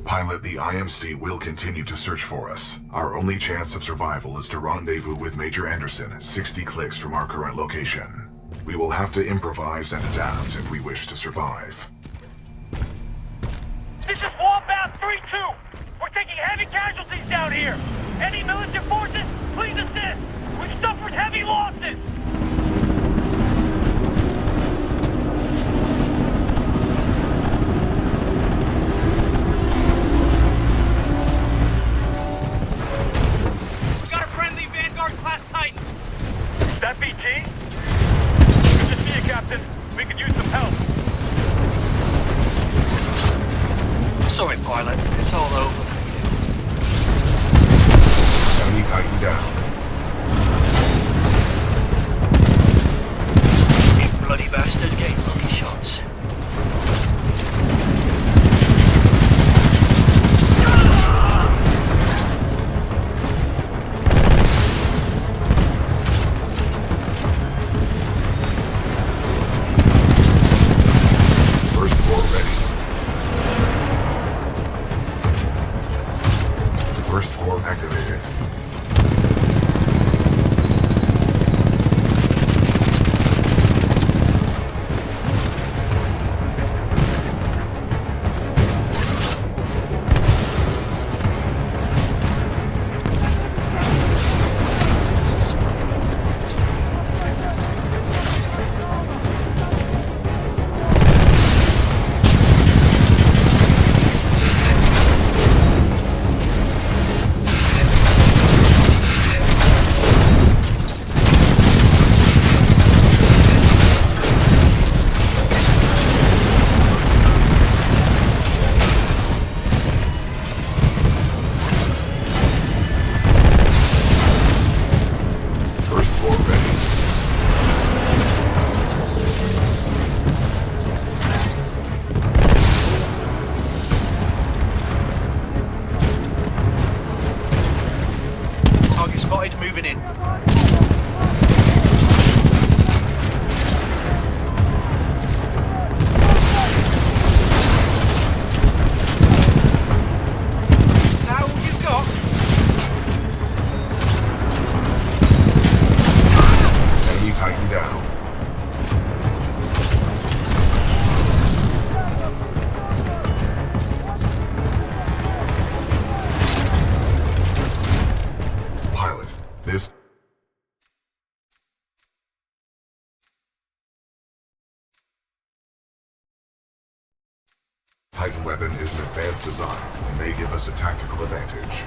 Pilot, the IMC will continue to search for us. Our only chance of survival is to rendezvous with Major Anderson, 60 clicks from our current location. We will have to improvise and adapt if we wish to survive. This is Wombat 3-2. We're taking heavy casualties down here. Any militant forces, please assist. We've suffered heavy losses. We got a friendly Vanguard-class Titan. That BT? Just me, Captain. We could use some help. Sorry, pilot. It's all over. Enemy Titan down. You bloody bastard gave lucky shots. First floor ready. First floor activated. Spotted moving in. Now you've got. Enemy Titan down. Pilot, this Titan weapon is an advanced design and may give us a tactical advantage.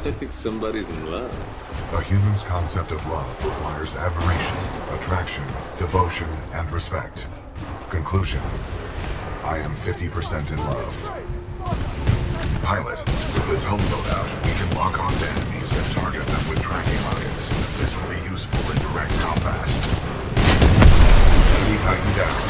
I think somebody's in love. A human's concept of love requires admiration, attraction, devotion, and respect. Conclusion: I am 50% in love. Pilot, with the tone loadout, we can lock onto enemies and target them with tracking rockets. This will be useful in direct combat. Enemy Titan down.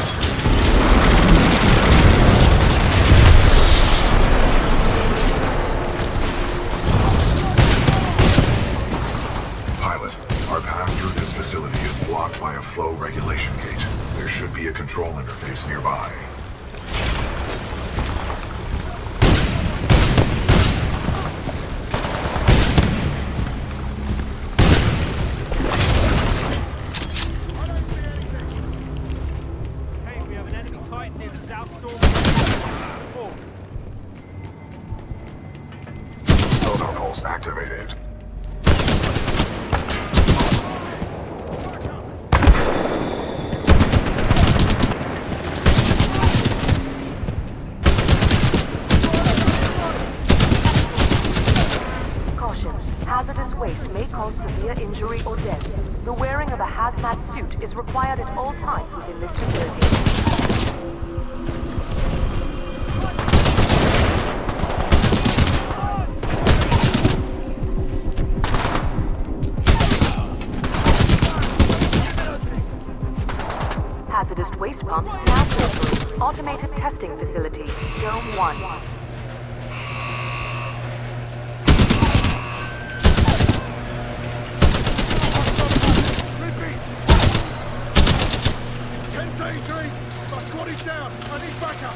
Pilot, our path through this facility is blocked by a flow regulation gate. There should be a control interface nearby. Hey, we have an enemy Titan near the south door. Sonar pulse activated. Caution. Hazardous waste may cause severe injury or death. The wearing of a hazmat suit is required at all times within this facility. Hazardous waste pumps now open. Automated testing facility. Dome 1. Retreat! My squad is down! I need backup!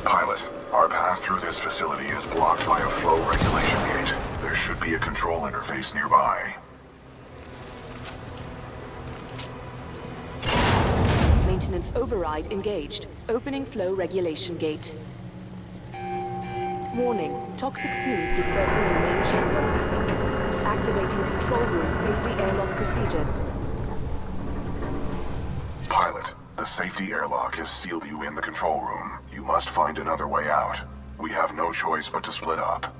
Pilot, our path through this facility is blocked by a flow regulation gate. There should be a control interface nearby. Maintenance override engaged. Opening flow regulation gate. Warning. Toxic fumes dispersing in main chamber. Activating control room safety airlock procedures. Pilot, the safety airlock has sealed you in the control room. You must find another way out. We have no choice but to split up.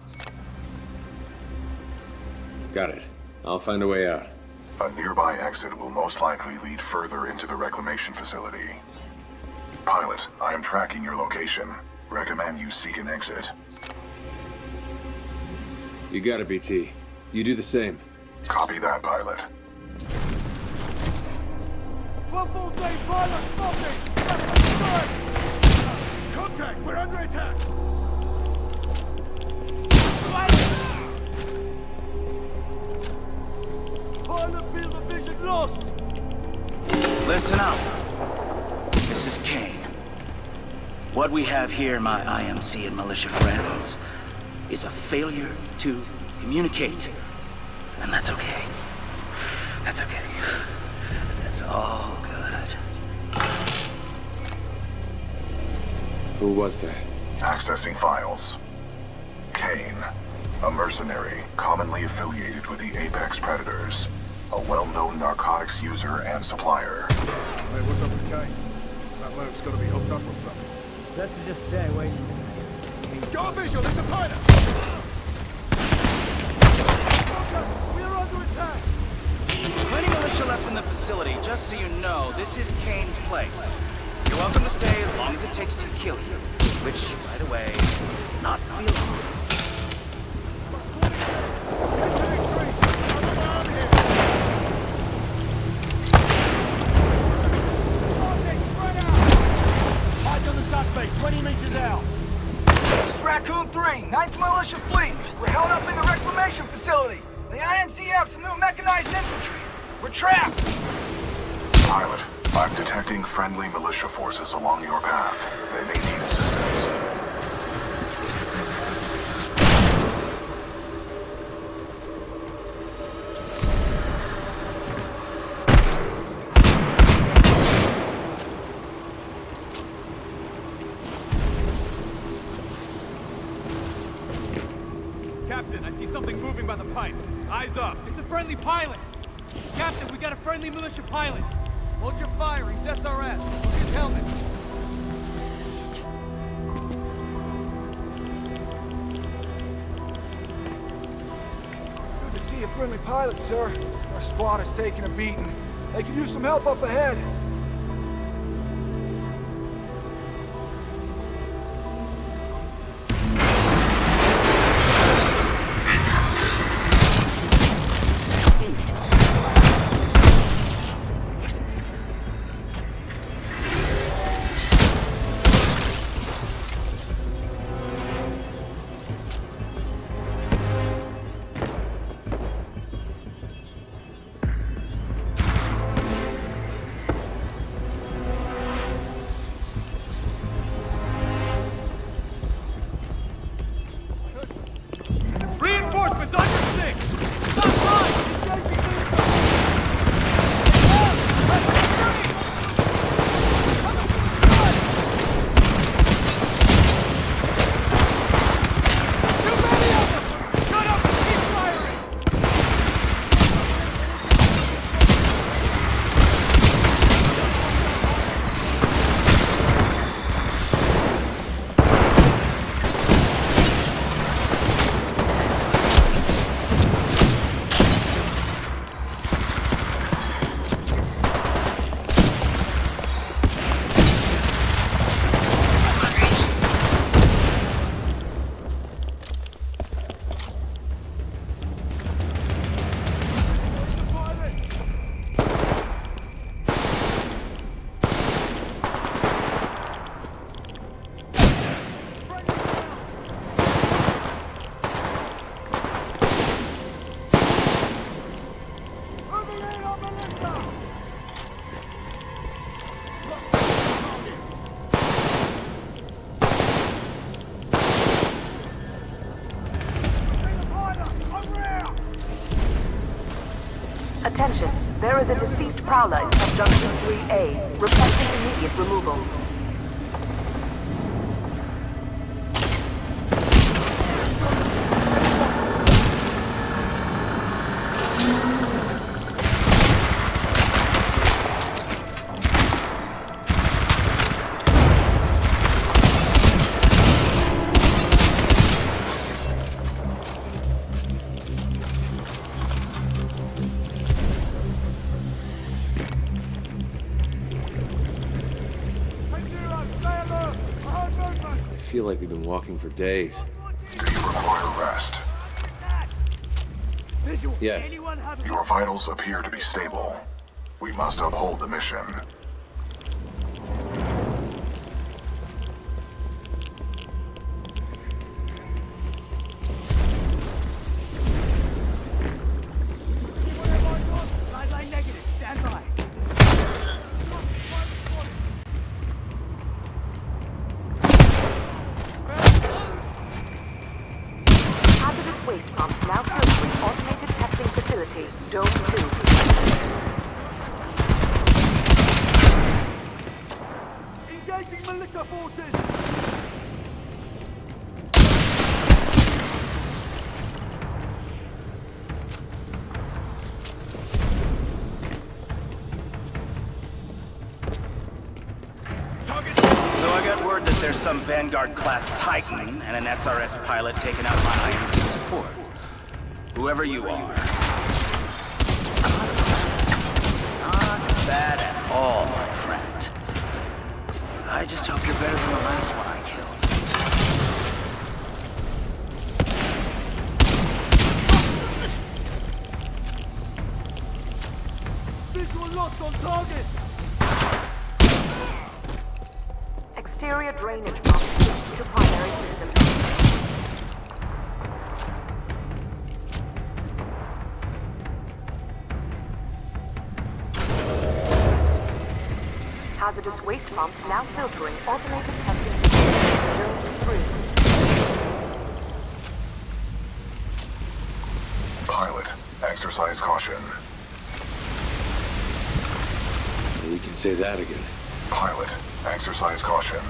Got it. I'll find a way out. A nearby exit will most likely lead further into the reclamation facility. Pilot, I am tracking your location. Recommend you seek an exit. You got it, BT. You do the same. Copy that, pilot. 114 pilot spotted! Contact! We're under attack! Pilot field of vision lost! Listen up. This is Kane. What we have here, my IMC and militia friends, is a failure to communicate. And that's okay. That's okay. That's all good. Who was that? Accessing files. Kane, a mercenary commonly affiliated with the Apex Predators, a well-known narcotics user and supplier. Hey, what's up with Kane? That move's gotta be hooked up or something. Best to just stay away from him. Got a visual, there's a pilot! We are under attack! Plenty militia left in the facility. Just so you know, this is Kane's place. You're welcome to stay as long as it takes to kill you. Which, by the way, not real long. Eyes on the suspect, 20 meters out. This is Raccoon 3, 9th Militia Fleet. We're held up in the reclamation facility. The IMC have some new mechanized infantry. We're trapped. Pilot, I'm detecting friendly militia forces along your path. They may need assistance. Captain, I see something moving by the pipe. Eyes up. It's a friendly pilot. Captain, we got a friendly militia pilot. Hold your fire. He's SRS. Look his helmet. Good to see a friendly pilot, sir. Our squad is taking a beating. They could use some help up ahead. There is a deceased prowler in Subjunction 3A, requesting immediate removal. I feel like we've been walking for days. Do you require rest? Yes. Your vitals appear to be stable. We must uphold the mission. Sideline negative. Stand by. Hazardous waste pumps now filtering automated testing facility, Dome 2. Engaging militia forces. So I got word that there's some Vanguard-class Titan and an SRS pilot taking out my IMC support. Whoever you are. Not bad at all, my friend. I just hope you're better than the last one I killed. Visual lost on target. Exterior drainage pumps switched to primary system. Hazardous waste pumps now filtering automated testing facility, Zone 3. Pilot, exercise caution. We can say that again. Pilot, exercise caution.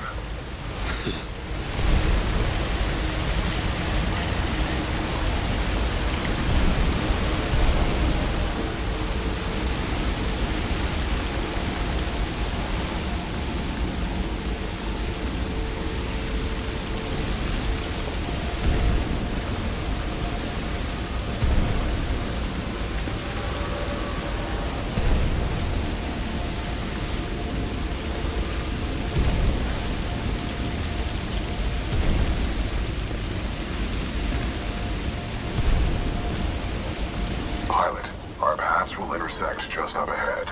Pilot, our paths will intersect just up ahead.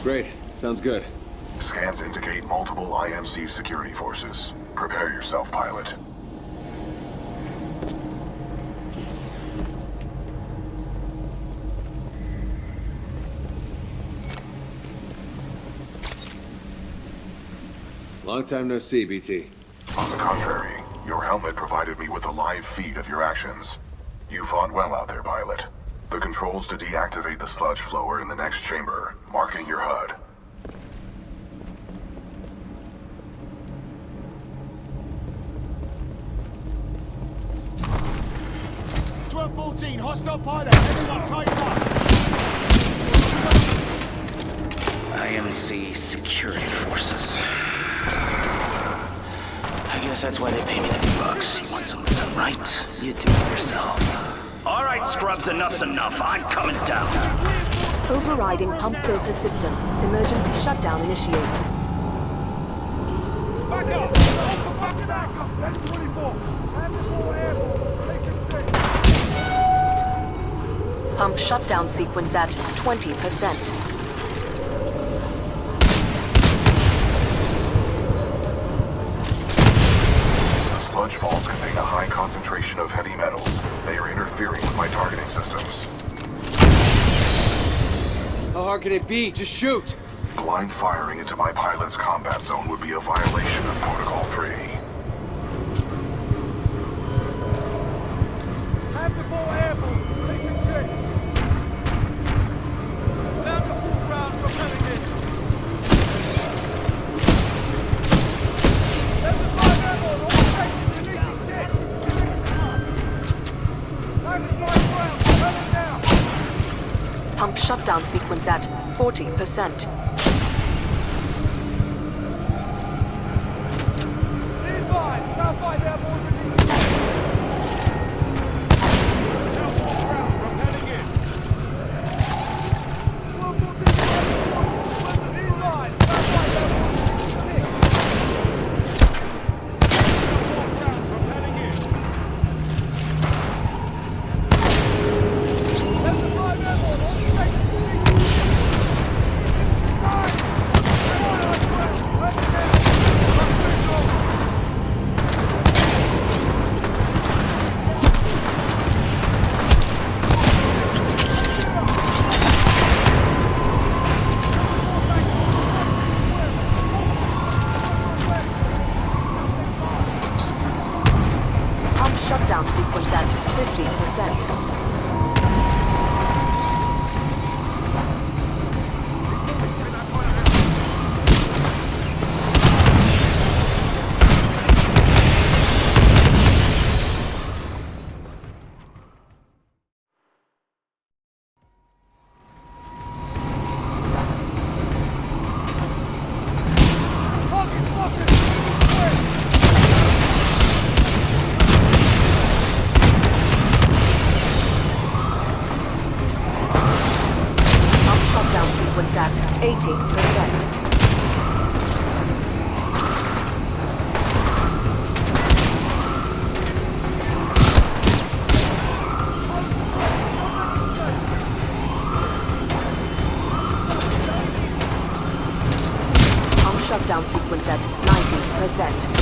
Great. Sounds good. Scans indicate multiple IMC security forces. Prepare yourself, pilot. Long time no see, BT. On the contrary, your helmet provided me with a live feed of your actions. You fought well out there, pilot. The controls to deactivate the sludge flow are in the next chamber, marking your HUD. Hostile pilot. Everyone tighten up. IMC security forces. I guess that's why they pay me the big bucks. You want something done right? You do it yourself. All right, scrubs, enough's enough. I'm coming down. Overriding pump filter system. Emergency shutdown initiated. Back up! Back up! That's 24. Titanfall airborne. Take it straight. Pump shutdown sequence at 20%. Sludge falls contain a high concentration of heavy metals. They are interfering with my targeting systems. How hard can it be? Just shoot! Blind firing into my pilot's combat zone would be a violation of Protocol 3. Titanfall airborne. Take it straight. shutdown sequence at 40%. Shutdown sequence at 50%. Sequence at 80%. Shutdown sequence at 90%.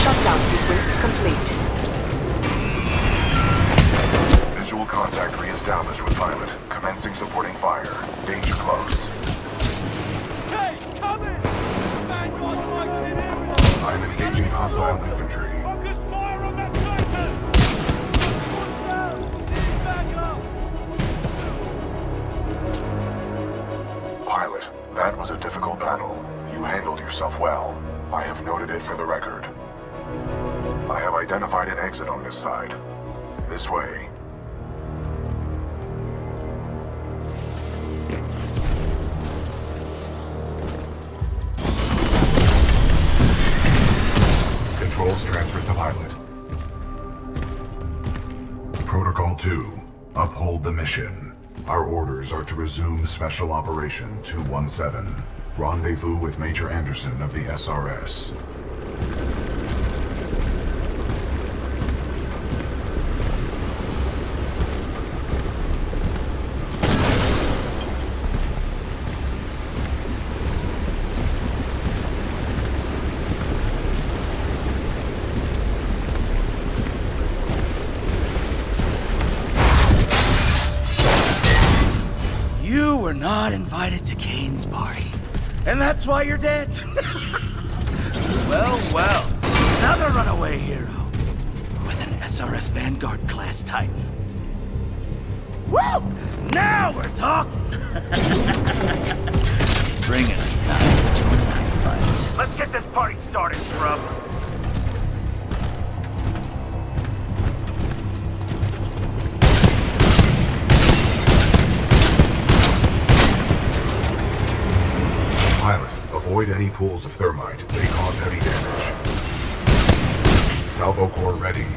Shutdown sequence complete. Visual contact re-established with pilot. Commencing supporting fire. Danger close. Hey, come in! Man, you are targeted in here! I'm engaging hostile infantry. Focus fire on that Titan! Pilot, that was a difficult battle. You handled yourself well. I have noted it for the record. I have identified an exit on this side. This way. Controls transferred to pilot. Protocol 2. Uphold the mission. Our orders are to resume Special Operation 217. Rendezvous with Major Anderson of the SRS. You were not invited to Kane's party, and that's why you're dead. Well, another runaway hero with an SRS Vanguard class Titan. Woo! Now we're talking. Bring it a knife to a knife fight. Let's get this party started, scrub. Pilot, avoid any pools of thermite. They cause heavy damage. Salvo core ready.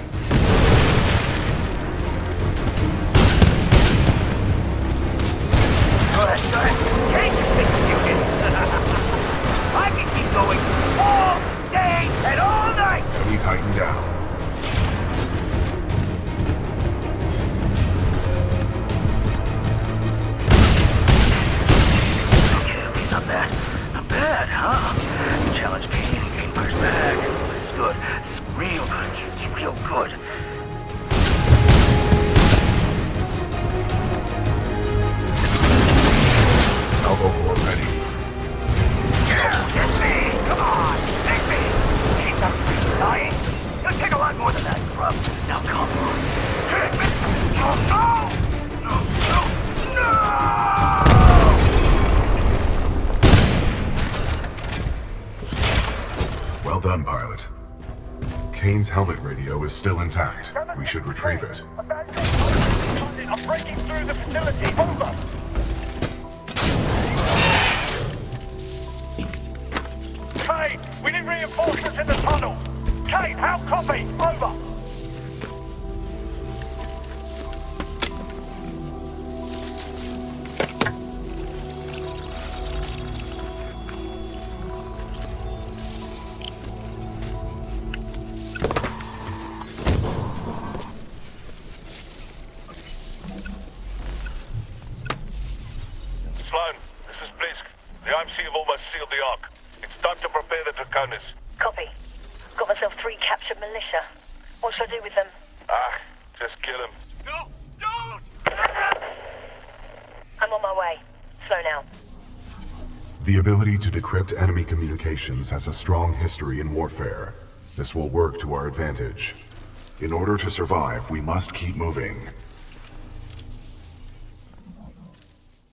Go ahead. Change this thing, I can keep going all day and all night. Heavy Titan down. Okay, not bad. Not bad, huh? Challenge Kane, Kane pushed back. This is good. It's real good. It's real good. Salvo core ready. Yeah, hit me! Come on! Hit me! Keep up dying. It'll take a lot more than that, scrub. Now come on. Hit me! Oh, no! No! No! No! done, pilot. Kane's helmet radio is still intact. We should retrieve it. I'm breaking through the facility. Over. Kane, we need reinforcements in the tunnel. Kane, how copy? Over. Sloan, this is Blisk. The IMC have almost sealed the Ark. It's time to prepare the Draconis. Copy. Got myself 3 captured militia. What should I do with them? Just kill him. No, don't! I'm on my way. Slow now. The ability to decrypt enemy communications has a strong history in warfare. This will work to our advantage. In order to survive, we must keep moving.